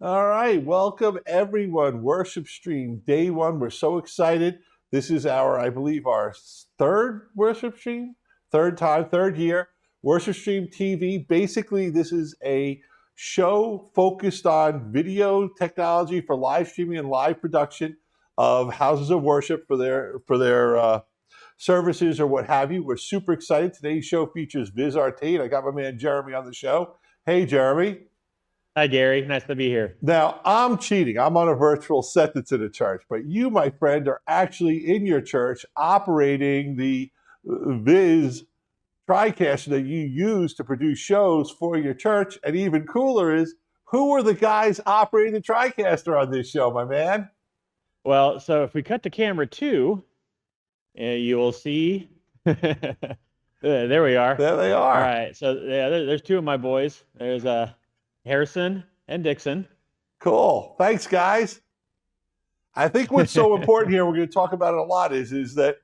All right, welcome everyone. Worship stream day one. We're so excited. This is I believe, our third worship stream, third time, third year. Worship stream TV. Basically, this is a show focused on video technology for live streaming and live production of houses of worship for their services or what have you. We're super excited. Today's show features Vizrt. I got my man Jeremy on the show. Hey, Jeremy. Hi, Gary. Nice to be here. Now, I'm cheating. I'm on a virtual set that's in a church, but you, my friend, are actually in your church operating the Viz TriCaster that you use to produce shows for your church. And even cooler is, who are the guys operating the TriCaster on this show, my man? Well, so if we cut to camera 2, you will see. There we are. There they All are. right. So yeah, there's two of my boys. There's Harrison and Dixon. Cool. Thanks, guys. I think what's so important here, we're going to talk about it a lot, is that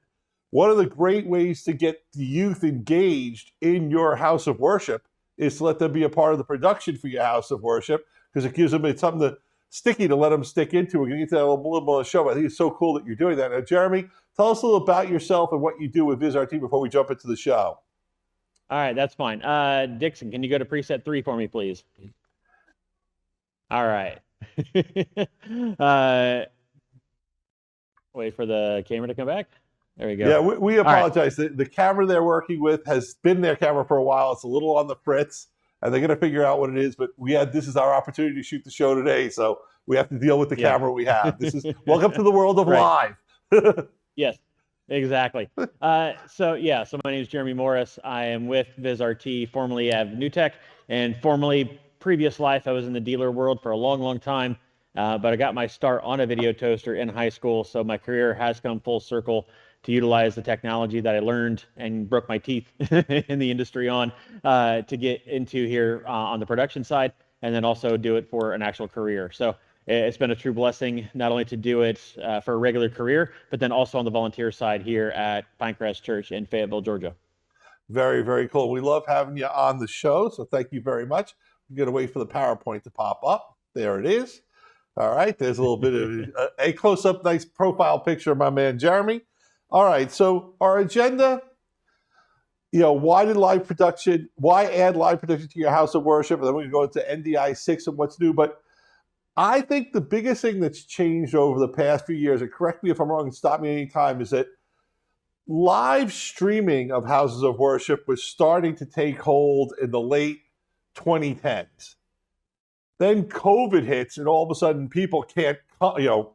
one of the great ways to get the youth engaged in your house of worship is to let them be a part of the production for your house of worship, because it gives them something sticky to let them stick into. We're going to get to that a little more on the show, but I think it's so cool that you're doing that. Now, Jeremy, tell us a little about yourself and what you do with Vizrt before we jump into the show. All right, that's fine. Dixon, can you go to preset 3 for me, please? All right. Wait for the camera to come back. There we go. Yeah, we apologize. Right. The camera they're working with has been their camera for a while. It's a little on the fritz, and they're going to figure out what it is. But this is our opportunity to shoot the show today, so we have to deal with the camera we have. This is welcome to the world of live. Yes, exactly. So my name is Jeremy Morris. I am with Vizrt, formerly at NewTek, and formerly previous life I was in the dealer world for a long, long time. But I got my start on a video toaster in high school, so my career has come full circle to utilize the technology that I learned and broke my teeth in the industry on to get into here on the production side, and then also do it for an actual career. So it's been a true blessing not only to do it for a regular career, but then also on the volunteer side here at Pinecrest Church in Fayetteville, Georgia. Very, very cool. We love having you on the show, so thank you very much. We're going to wait for the PowerPoint to pop up. There it is. All right, there's a little bit of a close-up, nice profile picture of my man Jeremy. All right, so our agenda, why add live production to your house of worship? And then we're going to go into NDI 6 and what's new. But I think the biggest thing that's changed over the past few years, and correct me if I'm wrong and stop me anytime, is that live streaming of houses of worship was starting to take hold in the late 2010s. Then COVID hits, and all of a sudden people can't, you're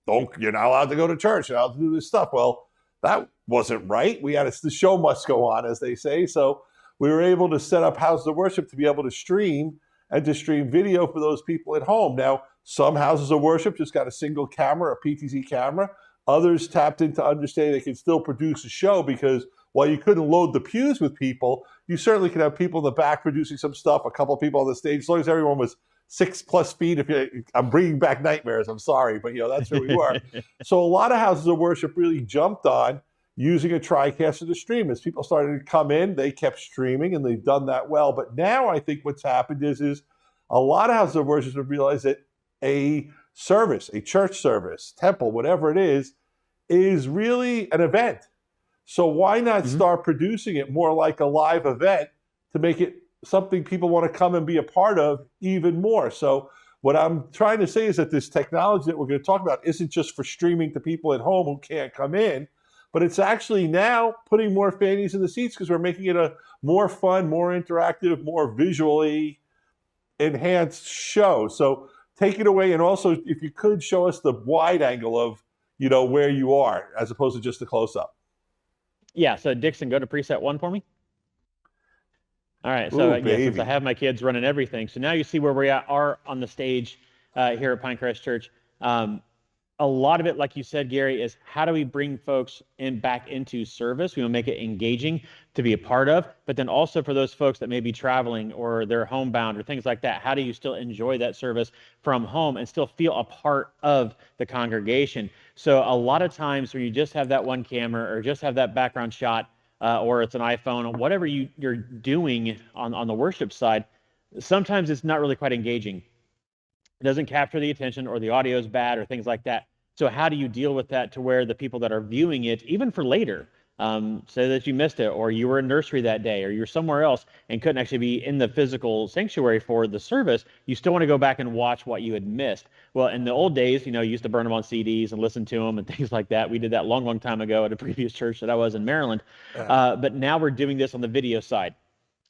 not allowed to go to church, you're not allowed to do this stuff. Well, that wasn't right. The show must go on, as they say. So we were able to set up houses of worship to be able to stream and to stream video for those people at home. Now, some houses of worship just got a single camera, a PTZ camera. Others tapped into understanding they can still produce a show, because while you couldn't load the pews with people, you certainly could have people in the back producing some stuff, a couple of people on the stage, as long as everyone was 6+ feet. I'm bringing back nightmares, I'm sorry, but that's where we were. So a lot of houses of worship really jumped on using a TriCaster to stream. As people started to come in, they kept streaming, and they've done that well. But now I think what's happened is a lot of houses of worship have realized that a service, a church service, temple, whatever it is really an event. So why not start producing it more like a live event to make it something people want to come and be a part of even more? So what I'm trying to say is that this technology that we're going to talk about isn't just for streaming to people at home who can't come in, but it's actually now putting more fannies in the seats, because we're making it a more fun, more interactive, more visually enhanced show. So take it away, and also, if you could, show us the wide angle of where you are, as opposed to just the close-up. Yeah, so Dixon, go to preset 1 for me. All right, so since I have my kids running everything, so now you see where we are on the stage here at Pinecrest Church. A lot of it, like you said, Gary, is how do we bring folks back into service? We will make it engaging to be a part of, but then also for those folks that may be traveling or they're homebound or things like that, how do you still enjoy that service from home and still feel a part of the congregation? So a lot of times where you just have that one camera or just have that background shot, or it's an iPhone, or whatever you're doing on the worship side, sometimes it's not really quite engaging. It doesn't capture the attention, or the audio is bad, or things like that. So how do you deal with that to where the people that are viewing it, even for later, say that you missed it, or you were in nursery that day, or you're somewhere else and couldn't actually be in the physical sanctuary for the service, you still want to go back and watch what you had missed. Well, in the old days, you used to burn them on CDs and listen to them and things like that. We did that long, long time ago at a previous church that I was in Maryland. But now we're doing this on the video side,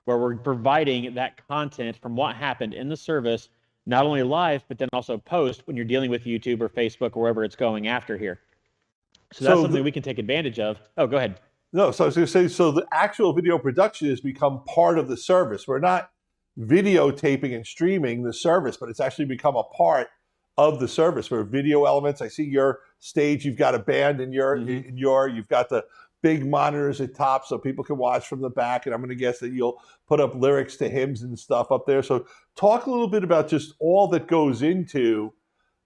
where we're providing that content from what happened in the service, not only live, but then also post when you're dealing with YouTube or Facebook or wherever it's going after here. So that's something we can take advantage of. Oh, go ahead. No, so I was going to say, so the actual video production has become part of the service. We're not videotaping and streaming the service, but it's actually become a part of the service. Where video elements, I see your stage, you've got a band in your, you've got the big monitors at top so people can watch from the back. And I'm going to guess that you'll put up lyrics to hymns and stuff up there. So talk a little bit about just all that goes into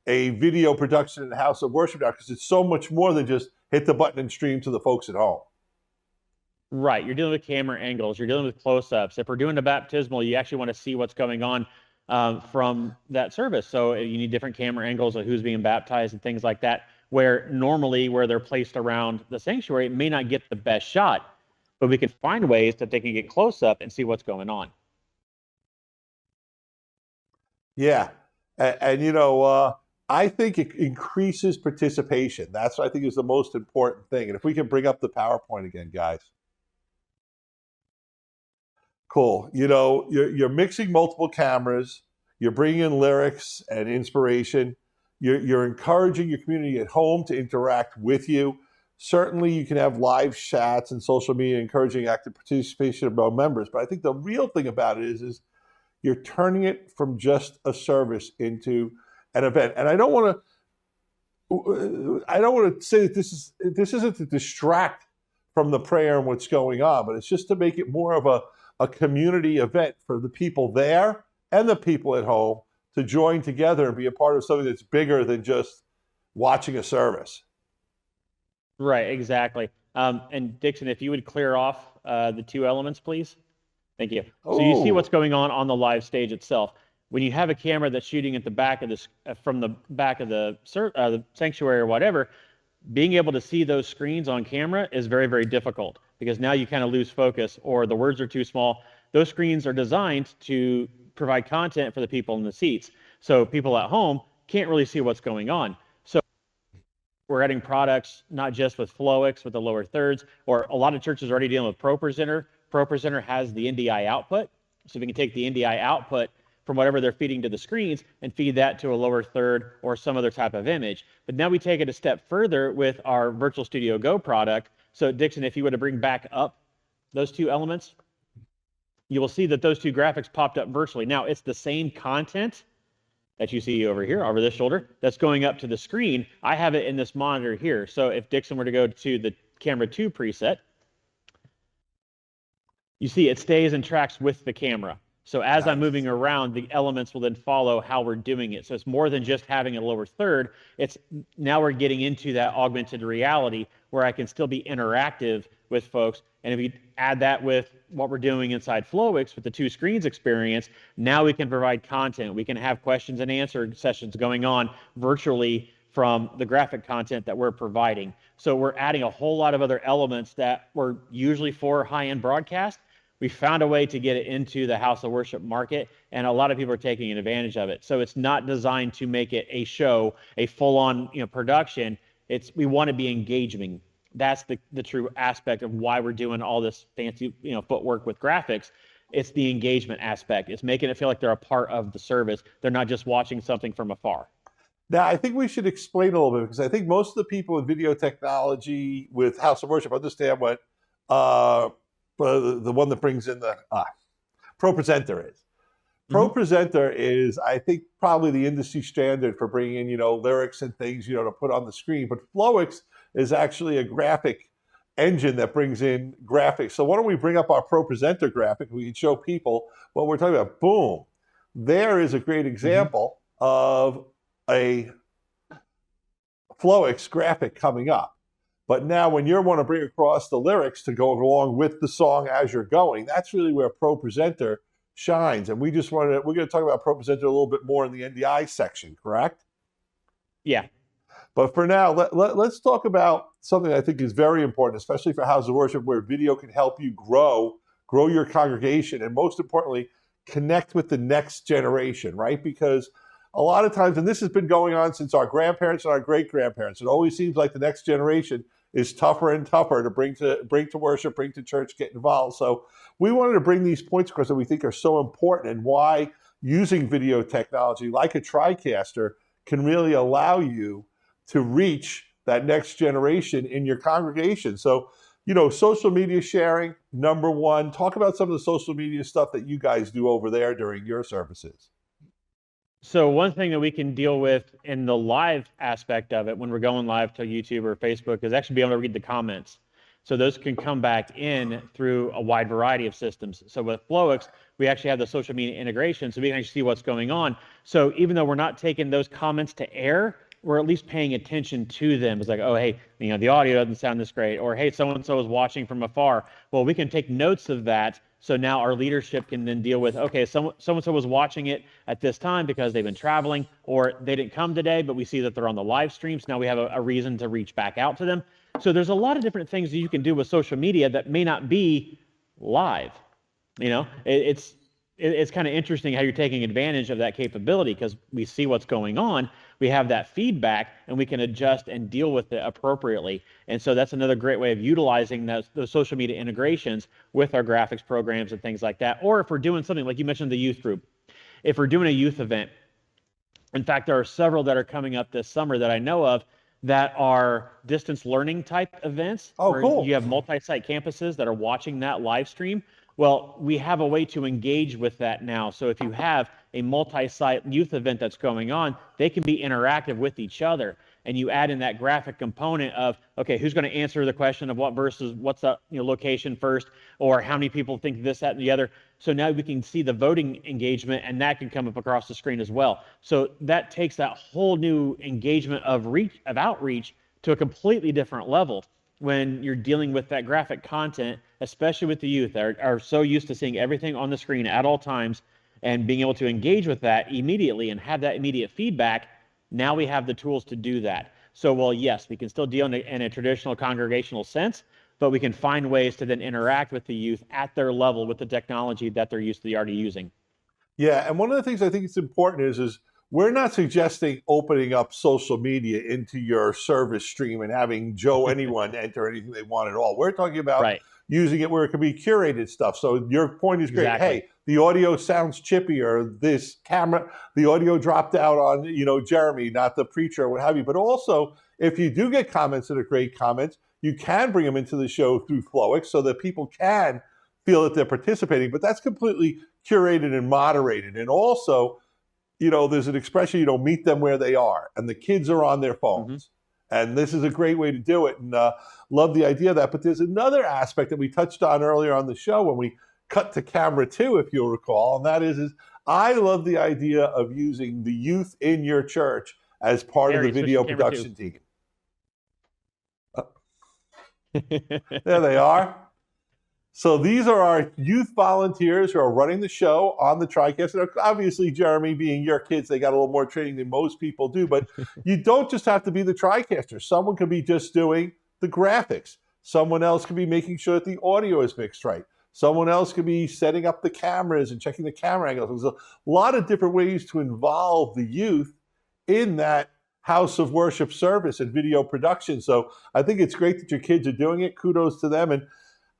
a video production in the house of worship now, because it's so much more than just hit the button and stream to the folks at home. Right. You're dealing with camera angles. You're dealing with close-ups. If we're doing a baptismal, you actually want to see what's going on from that service. So you need different camera angles of who's being baptized and things like that, where normally where they're placed around the sanctuary, it may not get the best shot, but we can find ways that they can get close up and see what's going on. Yeah. And I think it increases participation. That's what I think is the most important thing. And if we can bring up the PowerPoint again, guys. Cool. You're mixing multiple cameras. You're bringing in lyrics and inspiration. You're encouraging your community at home to interact with you. Certainly, you can have live chats and social media encouraging active participation of our members. But I think the real thing about it is you're turning it from just a service into an event. And I don't want to say that this isn't to distract from the prayer and what's going on, but it's just to make it more of a community event for the people there and the people at home to join together and be a part of something that's bigger than just watching a service. Right, exactly. And Dixon, if you would clear off the two elements, please. Thank you. So you see what's going on the live stage itself. When you have a camera that's shooting at the back of this, from the back of the sanctuary or whatever, being able to see those screens on camera is very, very difficult, because now you kind of lose focus, or the words are too small. Those screens are designed to provide content for the people in the seats. So people at home can't really see what's going on. So we're adding products, not just with Flowix, with the lower thirds, or a lot of churches are already dealing with ProPresenter. ProPresenter has the NDI output. So we can take the NDI output from whatever they're feeding to the screens and feed that to a lower third or some other type of image. But now we take it a step further with our Virtual Studio Go product. So Dixon, if you were to bring back up those two elements, you will see that those two graphics popped up virtually. Now it's the same content that you see over here, over this shoulder, that's going up to the screen. I have it in this monitor here. So if Dixon were to go to the camera 2 preset, you see it stays and tracks with the camera. So as I'm moving around, the elements will then follow how we're doing it. So it's more than just having a lower third. It's now we're getting into that augmented reality where I can still be interactive with folks. And if you add that with what we're doing inside Flowix with the two screens experience, now we can provide content. We can have questions and answer sessions going on virtually from the graphic content that we're providing. So we're adding a whole lot of other elements that were usually for high-end broadcast. We found a way to get it into the house of worship market, and a lot of people are taking advantage of it. So it's not designed to make it a show, a full-on production. We want to be engaging. That's the true aspect of why we're doing all this fancy footwork with graphics. It's the engagement aspect. It's making it feel like they're a part of the service. They're not just watching something from afar. Now, I think we should explain a little bit, because I think most of the people in video technology with house of worship understand what the one that brings in the ProPresenter is. ProPresenter is, I think, probably the industry standard for bringing in, lyrics and things, to put on the screen. But Flowix is actually a graphic engine that brings in graphics. So why don't we bring up our ProPresenter graphic? We can show people what we're talking about. Boom. There is a great example of a Flowix graphic coming up. But now when you want to bring across the lyrics to go along with the song as you're going, that's really where ProPresenter shines. And we're going to talk about ProPresenter a little bit more in the NDI section, correct? Yeah. But for now, let's talk about something I think is very important, especially for House of Worship, where video can help you grow your congregation, and most importantly, connect with the next generation, right? Because a lot of times, and this has been going on since our grandparents and our great-grandparents, it always seems like the next generation is tougher and tougher to bring to worship, bring to church, get involved. So we wanted to bring these points across that we think are so important, and why using video technology like a TriCaster can really allow you to reach that next generation in your congregation. So, social media sharing, number one. Talk about some of the social media stuff that you guys do over there during your services. So one thing that we can deal with in the live aspect of it when we're going live to YouTube or Facebook is actually be able to read the comments. So those can come back in through a wide variety of systems. So with Flowix, we actually have the social media integration, so we can actually see what's going on. So even though we're not taking those comments to air, we're at least paying attention to them. It's like, oh, hey, the audio doesn't sound this great, or hey, so-and-so is watching from afar. Well, we can take notes of that. So now our leadership can then deal with, okay, so-and-so was watching it at this time because they've been traveling, or they didn't come today, but we see that they're on the live stream. So now we have a reason to reach back out to them. So there's a lot of different things that you can do with social media that may not be live. It's kind of interesting how you're taking advantage of that capability, because we see what's going on, we have that feedback, and we can adjust and deal with it appropriately. And so that's another great way of utilizing those social media integrations with our graphics programs and things like that. Or if we're doing something like you mentioned, the youth group, if we're doing a youth event, in fact, there are several that are coming up this summer that I know of that are distance learning type events. Oh, where cool. You have multi-site campuses that are watching that live stream. Well, we have a way to engage with that now. So if you have a multi-site youth event that's going on, they can be interactive with each other. And you add in that graphic component of, okay, who's going to answer the question of what versus what's the location first, or how many people think this, that, and the other. So now we can see the voting engagement, and that can come up across the screen as well. So that takes that whole new engagement of outreach to a completely different level when you're dealing with that graphic content, especially with the youth that are so used to seeing everything on the screen at all times, and being able to engage with that immediately and have that immediate feedback. Now we have the tools to do that. So, well, yes, we can still deal in a traditional congregational sense, but we can find ways to then interact with the youth at their level with the technology that they're used to already using. Yeah, and one of the things I think it's important is we're not suggesting opening up social media into your service stream and having Joe anyone enter anything they want at all. We're talking about Right. using it where it can be curated stuff. So your point is great. Exactly. Hey, the audio sounds chippy, or this camera, the audio dropped out on, Jeremy, not the preacher, or what have you. But also, if you do get comments that are great comments, you can bring them into the show through Flowix so that people can feel that they're participating. But that's completely curated and moderated. And also, there's an expression, meet them where they are. And the kids are on their phones. Mm-hmm. And this is a great way to do it. And love the idea of that. But there's another aspect that we touched on earlier on the show when we cut to camera 2, if you'll recall. And that is I love the idea of using the youth in your church as part of the video production team. There they are. So these are our youth volunteers who are running the show on the TriCaster. Obviously, Jeremy, being your kids, they got a little more training than most people do. But you don't just have to be the TriCaster. Someone could be just doing the graphics. Someone else could be making sure that the audio is mixed right. Someone else could be setting up the cameras and checking the camera angles. There's a lot of different ways to involve the youth in that house of worship service and video production. So I think it's great that your kids are doing it. Kudos to them. And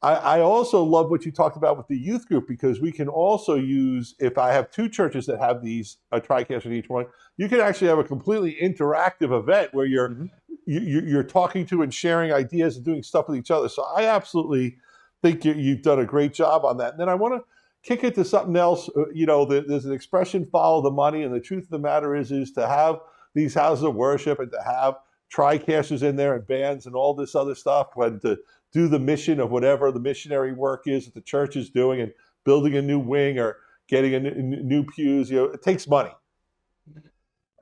I also love what you talked about with the youth group, because we can also use, if I have 2 churches that have these, a TriCaster in each one, you can actually have a completely interactive event where you're talking to and sharing ideas and doing stuff with each other. So I absolutely think you've done a great job on that. And then I want to kick it to something else. There's an expression, follow the money. And the truth of the matter is to have these houses of worship and to have TriCasters in there and bands and all this other stuff, and to do the mission of whatever the missionary work is that the church is doing, and building a new wing or getting a new pews, it takes money.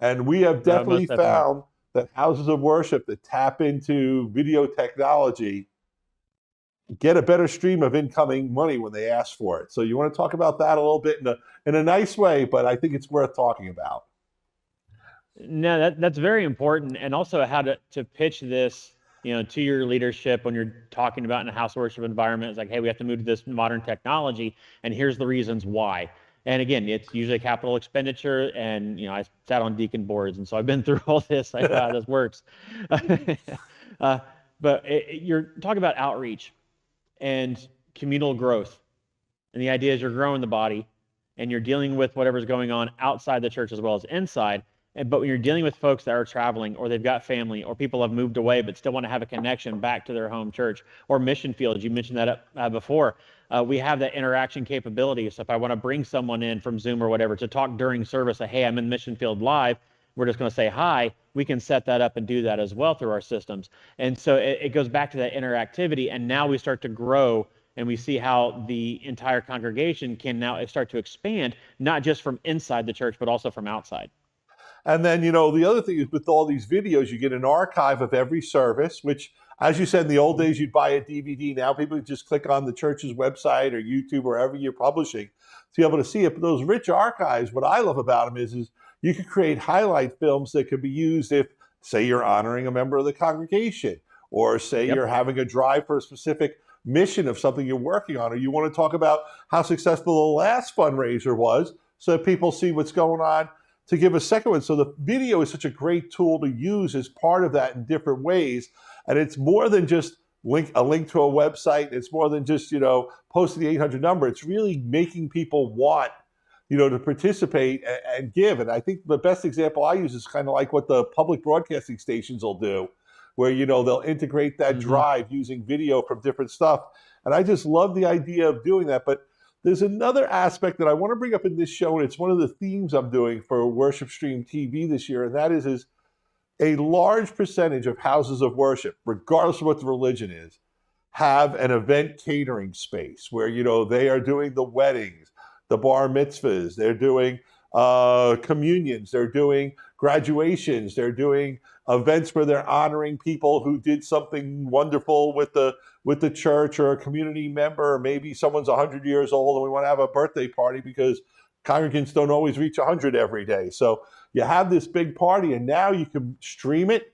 And we have definitely found that houses of worship that tap into video technology get a better stream of incoming money when they ask for it. So you want to talk about that a little bit in a nice way, but I think it's worth talking about. No, that's very important, and also how to pitch this, to your leadership when you're talking about in a house worship environment. It's like, hey, we have to move to this modern technology, and here's the reasons why. And again, it's usually capital expenditure, and I sat on deacon boards, and so I've been through all this. I know how this works. uh, but you're talking about outreach and communal growth, and the idea is you're growing the body, and you're dealing with whatever's going on outside the church as well as inside. But when you're dealing with folks that are traveling, or they've got family, or people have moved away but still want to have a connection back to their home church, or mission fields, you mentioned that before, we have that interaction capability. So if I want to bring someone in from Zoom or whatever to talk during service, say, hey, I'm in Mission Field Live, we're just going to say hi, we can set that up and do that as well through our systems. And so it goes back to that interactivity, and now we start to grow, and we see how the entire congregation can now start to expand, not just from inside the church, but also from outside. And then, the other thing is with all these videos, you get an archive of every service, which, as you said, in the old days, you'd buy a DVD. Now people just click on the church's website or YouTube, wherever you're publishing, to be able to see it. But those rich archives, what I love about them is you could create highlight films that could be used if, say, you're honoring a member of the congregation, or say you're having a drive for a specific mission of something you're working on, or you want to talk about how successful the last fundraiser was so that people see what's going on, to give a second one. So the video is such a great tool to use as part of that in different ways. And it's more than just a link to a website. It's more than just, posting the 800 number. It's really making people want, to participate and give. And I think the best example I use is kind of like what the public broadcasting stations will do, where, they'll integrate that drive using video from different stuff. And I just love the idea of doing that. But there's another aspect that I want to bring up in this show, and it's one of the themes I'm doing for Worship Stream TV this year, and that is a large percentage of houses of worship, regardless of what the religion is, have an event catering space where, they are doing the weddings, the bar mitzvahs, they're doing communions, they're doing graduations, they're doing events where they're honoring people who did something wonderful with the church, or a community member, or maybe someone's 100 years old and we want to have a birthday party because congregants don't always reach 100 every day. So you have this big party, and now you can stream it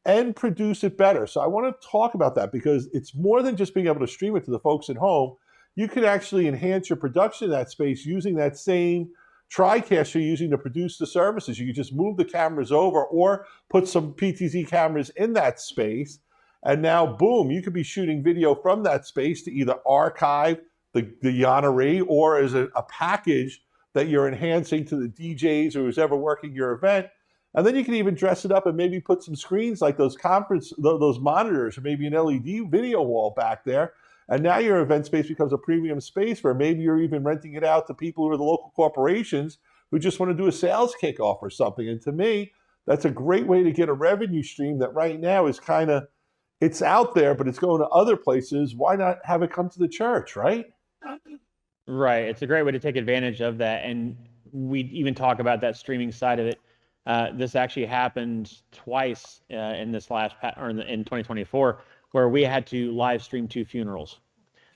and produce it better. So I want to talk about that, because it's more than just being able to stream it to the folks at home. You can actually enhance your production in that space using that same TriCast you're using to produce the services. You can just move the cameras over or put some PTZ cameras in that space. And now, boom, you could be shooting video from that space to either archive the honoree, or as a package that you're enhancing to the DJs or who's ever working your event. And then you can even dress it up and maybe put some screens like those monitors, or maybe an LED video wall back there. And now your event space becomes a premium space where maybe you're even renting it out to people who are the local corporations who just want to do a sales kickoff or something. And to me, that's a great way to get a revenue stream that right now is it's out there, but it's going to other places. Why not have it come to the church, right? Right. It's a great way to take advantage of that. And we even talk about that streaming side of it. This actually happened twice in this in 2024, where we had to live stream 2 funerals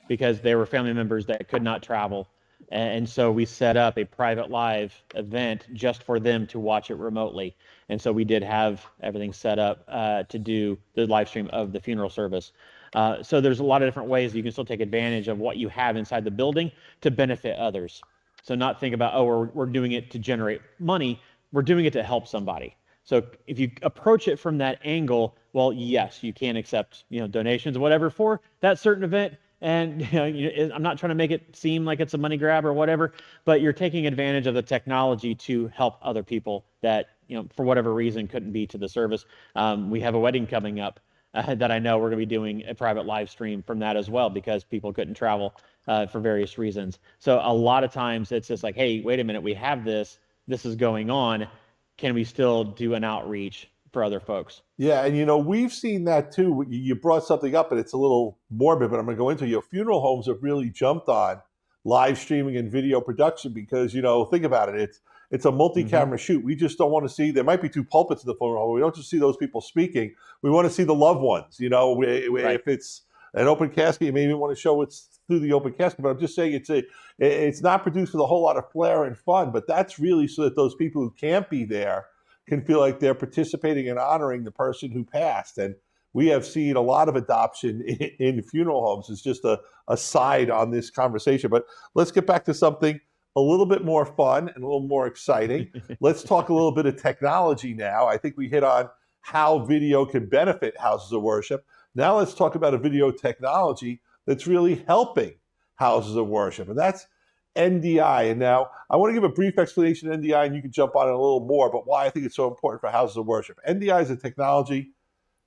because there were family members that could not travel. And so we set up a private live event just for them to watch it remotely. And so we did have everything set up to do the live stream of the funeral service. So there's a lot of different ways you can still take advantage of what you have inside the building to benefit others. So not think about, oh, we're doing it to generate money. We're doing it to help somebody. So if you approach it from that angle, well, yes, you can accept, donations or whatever for that certain event. And I'm not trying to make it seem like it's a money grab or whatever, but you're taking advantage of the technology to help other people that, for whatever reason couldn't be to the service. We have a wedding coming up that I know we're going to be doing a private live stream from that as well, because people couldn't travel for various reasons. So a lot of times it's just like, hey, wait a minute, we have this is going on. Can we still do an outreach for other folks? Yeah, and we've seen that too. You brought something up, and it's a little morbid, but I'm going to go into your funeral homes have really jumped on live streaming and video production because, think about it. It's a multi-camera shoot. We just don't want to see, there might be 2 pulpits in the funeral home. We don't just see those people speaking. We want to see the loved ones, Right. If it's an open casket, you maybe want to show what's through the open casket. But I'm just saying it's not produced with a whole lot of flair and fun, but that's really so that those people who can't be there can feel like they're participating and honoring the person who passed. And we have seen a lot of adoption in funeral homes. It's just a side on this conversation. But let's get back to something a little bit more fun and a little more exciting. Let's talk a little bit of technology now. I think we hit on how video can benefit houses of worship. Now let's talk about a video technology that's really helping houses of worship, and that's NDI. And now I want to give a brief explanation of NDI, and you can jump on it a little more, but why I think it's so important for houses of worship. NDI is a technology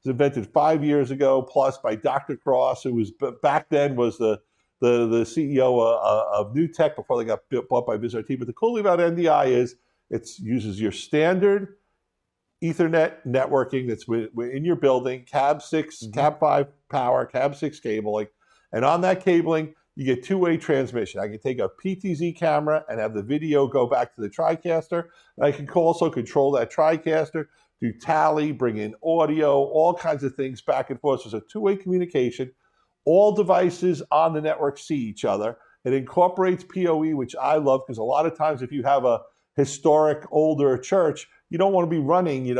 was invented 5 years ago plus by Dr. Cross, who was back then was the CEO of New Tech before they got bought by Vizrt. But the cool thing about NDI is it uses your standard Ethernet networking that's in your building, Cab 6, Cab 5 power, Cab 6 cabling, and on that cabling, you get two-way transmission. I can take a PTZ camera and have the video go back to the TriCaster. And I can also control that TriCaster, do tally, bring in audio, all kinds of things back and forth. So it's a two-way communication. All devices on the network see each other. It incorporates PoE, which I love, because a lot of times if you have a historic, older church, you don't want to be running,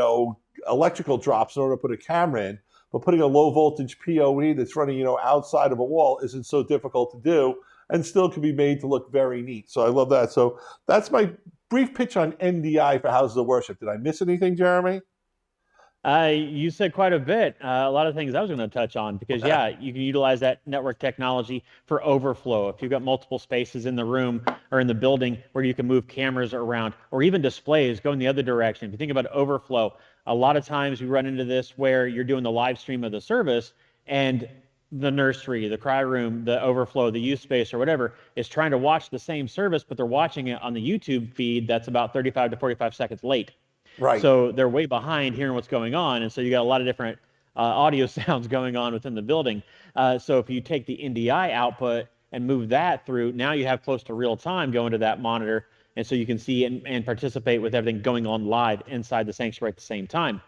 electrical drops in order to put a camera in. But putting a low voltage PoE that's running, outside of a wall isn't so difficult to do and still can be made to look very neat. So I love that. So that's my brief pitch on NDI for houses of worship. Did I miss anything, Jeremy? You said quite a bit. A lot of things I was going to touch on because, you can utilize that network technology for overflow. If you've got multiple spaces in the room or in the building where you can move cameras around or even displays going the other direction. If you think about overflow, a lot of times we run into this where you're doing the live stream of the service and the nursery, the cry room, the overflow, the youth space or whatever is trying to watch the same service, but they're watching it on the YouTube feed that's about 35 to 45 seconds late. Right. So they're way behind hearing what's going on. And so you got a lot of different audio sounds going on within the building. So if you take the NDI output and move that through, now you have close to real time going to that monitor. And so you can see and participate with everything going on live inside the sanctuary at the same time.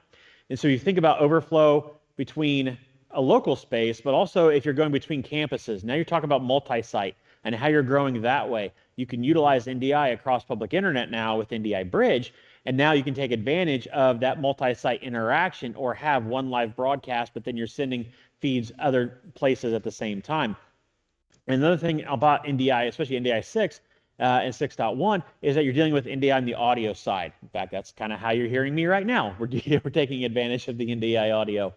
And so you think about overflow between a local space, but also if you're going between campuses. Now you're talking about multi-site and how you're growing that way. You can utilize NDI across public internet now with NDI Bridge. And now you can take advantage of that multi-site interaction or have one live broadcast, but then you're sending feeds other places at the same time. And another thing about NDI, especially NDI 6 and 6.1, is that you're dealing with NDI on the audio side. In fact, that's kind of how you're hearing me right now. We're taking advantage of the NDI audio.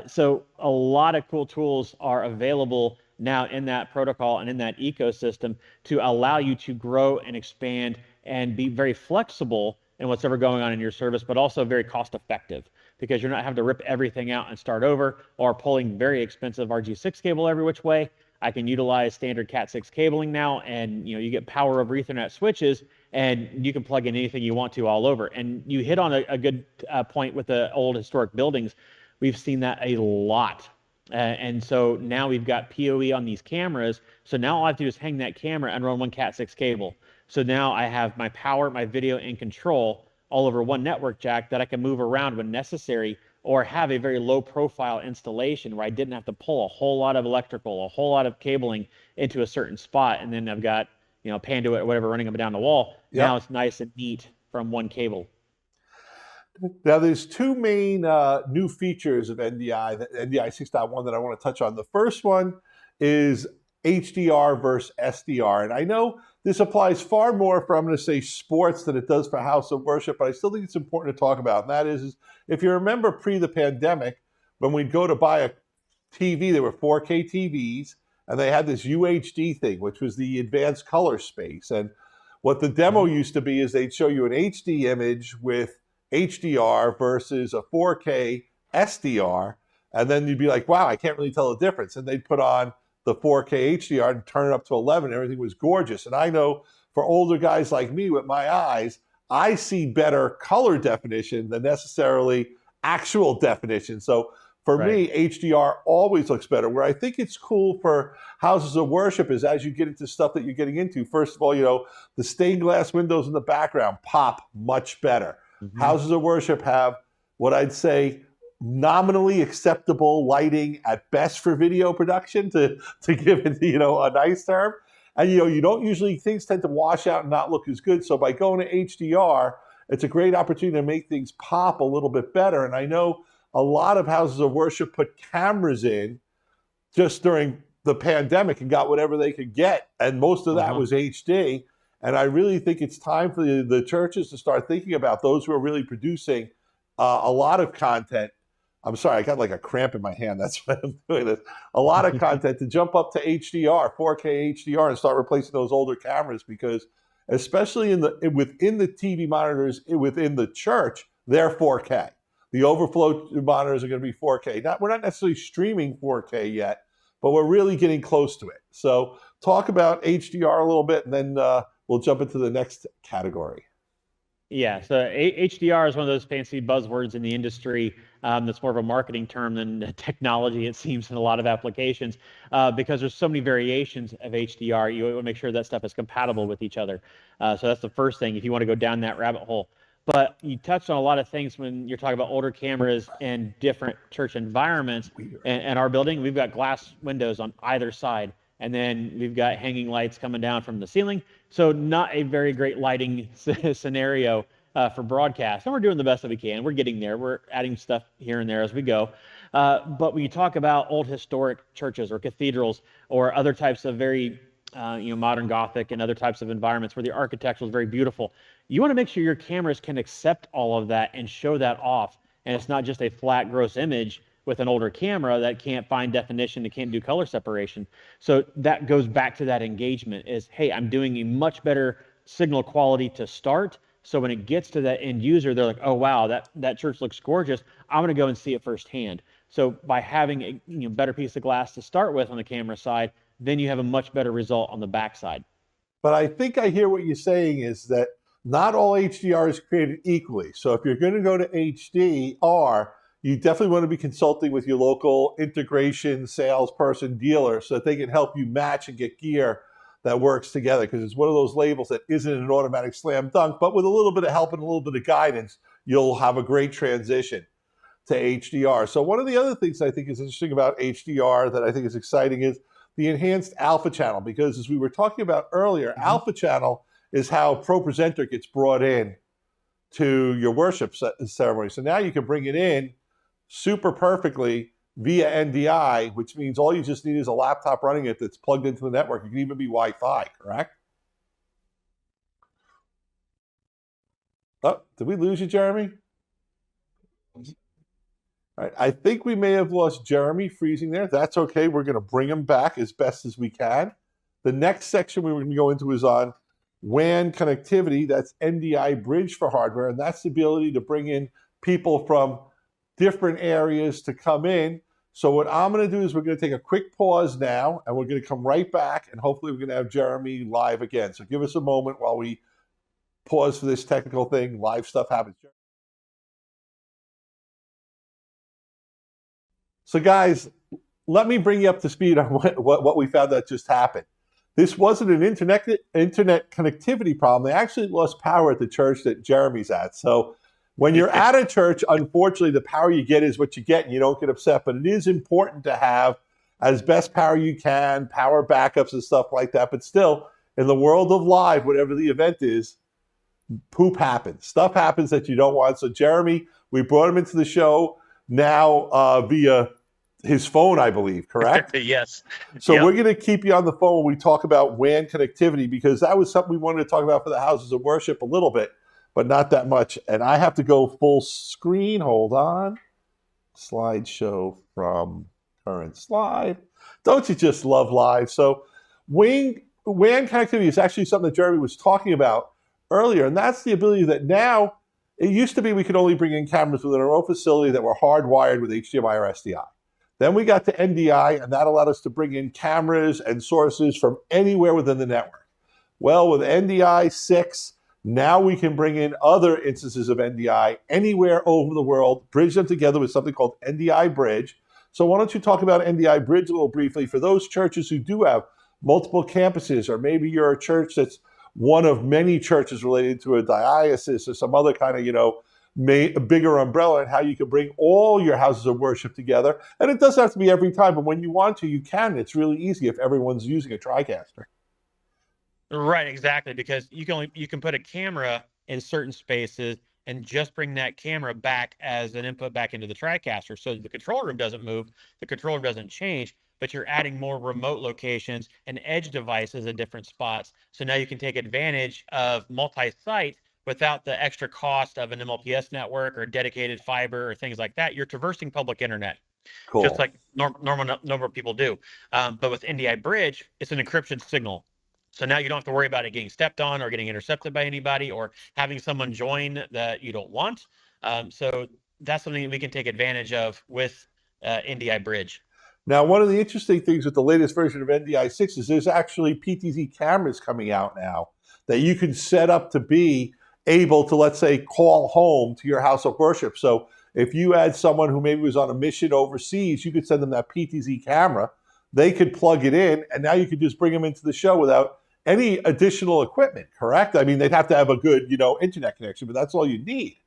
So a lot of cool tools are available now in that protocol and in that ecosystem to allow you to grow and expand and be very flexible and what's ever going on in your service, but also very cost effective because you're not having to rip everything out and start over or pulling very expensive RG6 cable every which way. I can utilize standard Cat6 cabling now, and you get power over Ethernet switches, and you can plug in anything you want to all over. And you hit on a good point with the old historic buildings. We've seen that a lot. And so now we've got PoE on these cameras. So now all I have to do is hang that camera and run one Cat6 cable. So now I have my power, my video, and control all over one network jack that I can move around when necessary or have a very low profile installation where I didn't have to pull a whole lot of electrical, a whole lot of cabling into a certain spot. And then I've got, Panduit or whatever running up and down the wall. Yep. Now it's nice and neat from one cable. Now, there's two main new features of NDI 6.1 that I want to touch on. The first one is HDR versus SDR. And I know this applies far more for, I'm going to say, sports than it does for house of worship, but I still think it's important to talk about. And that is if you remember pre the pandemic, when we'd go to buy a TV, there were 4K TVs, and they had this UHD thing, which was the advanced color space. And what the demo used to be is they'd show you an HD image with HDR versus a 4K SDR, and then you'd be like, wow, I can't really tell the difference. And they'd put on the 4K HDR and turn it up to 11. Everything was gorgeous. And I know for older guys like me with my eyes, I see better color definition than necessarily actual definition. So for me, HDR always looks better. Where I think it's cool for houses of worship is as you get into stuff that you're getting into, first of all, the stained glass windows in the background pop much better. Mm-hmm. Houses of worship have what I'd say nominally acceptable lighting at best for video production, to give it, a nice term. And, you don't usually, things tend to wash out and not look as good. So by going to HDR, it's a great opportunity to make things pop a little bit better. And I know a lot of houses of worship put cameras in just during the pandemic and got whatever they could get. And most of that was HD. And I really think it's time for the churches to start thinking about those who are really producing a lot of content. I'm sorry, I got like a cramp in my hand. That's why I'm doing this. A lot of content to jump up to HDR, 4K HDR, and start replacing those older cameras, because especially within the TV monitors within the church, they're 4K. The overflow monitors are going to be 4K. We're not necessarily streaming 4K yet, but we're really getting close to it. So talk about HDR a little bit, and then we'll jump into the next category. Yeah, so HDR is one of those fancy buzzwords in the industry that's more of a marketing term than technology, it seems, in a lot of applications, because there's so many variations of HDR. You want to make sure that stuff is compatible with each other. So that's the first thing if you want to go down that rabbit hole. But you touched on a lot of things when you're talking about older cameras and different church environments. And our building, we've got glass windows on either side. And then we've got hanging lights coming down from the ceiling. So not a very great lighting scenario for broadcast. And we're doing the best that we can. We're getting there. We're adding stuff here and there as we go. But when you talk about old historic churches or cathedrals or other types of very modern Gothic and other types of environments where the architecture is very beautiful, you want to make sure your cameras can accept all of that and show that off. And it's not just a flat, gross image with an older camera that can't find definition, that can't do color separation. So that goes back to that engagement is, hey, I'm doing a much better signal quality to start. So when it gets to that end user, they're like, oh, wow, that church looks gorgeous. I'm going to go and see it firsthand. So by having a better piece of glass to start with on the camera side, then you have a much better result on the backside. But I think I hear what you're saying is that not all HDR is created equally. So if you're going to go to HDR, you definitely want to be consulting with your local integration salesperson, dealer, so that they can help you match and get gear that works together, because it's one of those labels that isn't an automatic slam dunk, but with a little bit of help and a little bit of guidance, you'll have a great transition to HDR. So one of the other things I think is interesting about HDR that I think is exciting is the enhanced alpha channel, because as we were talking about earlier, alpha channel is how Pro Presenter gets brought in to your worship ceremony. So now you can bring it in super perfectly via NDI, which means all you just need is a laptop running it that's plugged into the network. It can even be Wi-Fi, correct? Oh, did we lose you, Jeremy? All right, I think we may have lost Jeremy freezing there. That's okay. We're going to bring him back as best as we can. The next section we were going to go into is on WAN connectivity. That's NDI bridge for hardware, and that's the ability to bring in people from different areas to come in. So what I'm going to do is we're going to take a quick pause now, and we're going to come right back, and hopefully we're going to have Jeremy live again. So give us a moment while we pause for this technical thing. Live stuff happens. So guys, let me bring you up to speed on what we found that just happened. This wasn't an internet connectivity problem. They actually lost power at the church that Jeremy's at. So when you're at a church, unfortunately, the power you get is what you get, and you don't get upset. But it is important to have as best power you can, power backups and stuff like that. But still, in the world of live, whatever the event is, poop happens. Stuff happens that you don't want. So Jeremy, we brought him into the show now via his phone, I believe, correct? Yes. So we're going to keep you on the phone when we talk about WAN connectivity, because that was something we wanted to talk about for the houses of worship a little bit, but not that much. And I have to go full screen. Hold on. Slideshow from current slide. Don't you just love live? So WAN connectivity is actually something that Jeremy was talking about earlier, and that's the ability that now, it used to be we could only bring in cameras within our own facility that were hardwired with HDMI or SDI. Then we got to NDI, and that allowed us to bring in cameras and sources from anywhere within the network. Well, with NDI 6, now we can bring in other instances of NDI anywhere over the world, bridge them together with something called NDI Bridge. So why don't you talk about NDI Bridge a little briefly for those churches who do have multiple campuses, or maybe you're a church that's one of many churches related to a diocese or some other kind of, a bigger umbrella and how you can bring all your houses of worship together. And it doesn't have to be every time, but when you want to, you can. It's really easy if everyone's using a TriCaster. Right, exactly, because you can put a camera in certain spaces and just bring that camera back as an input back into the TriCaster. So the control room doesn't move, the control room doesn't change, but you're adding more remote locations and edge devices at different spots. So now you can take advantage of multi-site without the extra cost of an MLPS network or dedicated fiber or things like that. You're traversing public internet, just Cool. like normal people do. But with NDI Bridge, it's an encryption signal. So now you don't have to worry about it getting stepped on or getting intercepted by anybody or having someone join that you don't want. So that's something that we can take advantage of with NDI Bridge. Now, one of the interesting things with the latest version of NDI6 is there's actually PTZ cameras coming out now that you can set up to be able to, let's say, call home to your house of worship. So if you had someone who maybe was on a mission overseas, you could send them that PTZ camera. They could plug it in, and now you could just bring them into the show without any additional equipment, correct? I mean, they'd have to have a good, internet connection, but that's all you need.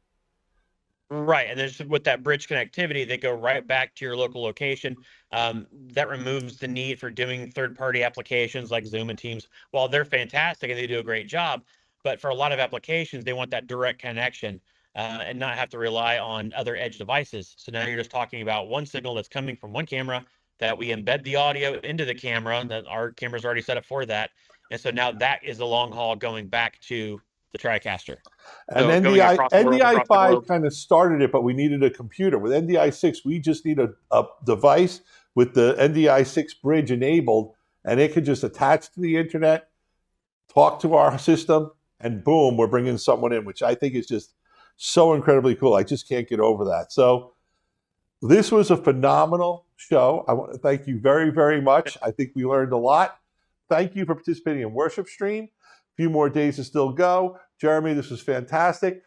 Right, and there's with that bridge connectivity, they go right back to your local location. That removes the need for doing third-party applications like Zoom and Teams. While they're fantastic and they do a great job, but for a lot of applications, they want that direct connection and not have to rely on other edge devices. So now you're just talking about one signal that's coming from one camera that we embed the audio into the camera. That our camera's already set up for that, and so now that is the long haul going back to the TriCaster. And So going NDI across the world, NDI across the 5 globe. kind of started it, but we needed a computer. With NDI 6, we just need a device with the NDI 6 bridge enabled, and it could just attach to the internet, talk to our system, and boom, we're bringing someone in, which I think is just so incredibly cool. I just can't get over that. So this was a phenomenal show. I want to thank you very, very much. I think we learned a lot. Thank you for participating in Worship Stream. A few more days to still go. Jeremy, this was fantastic.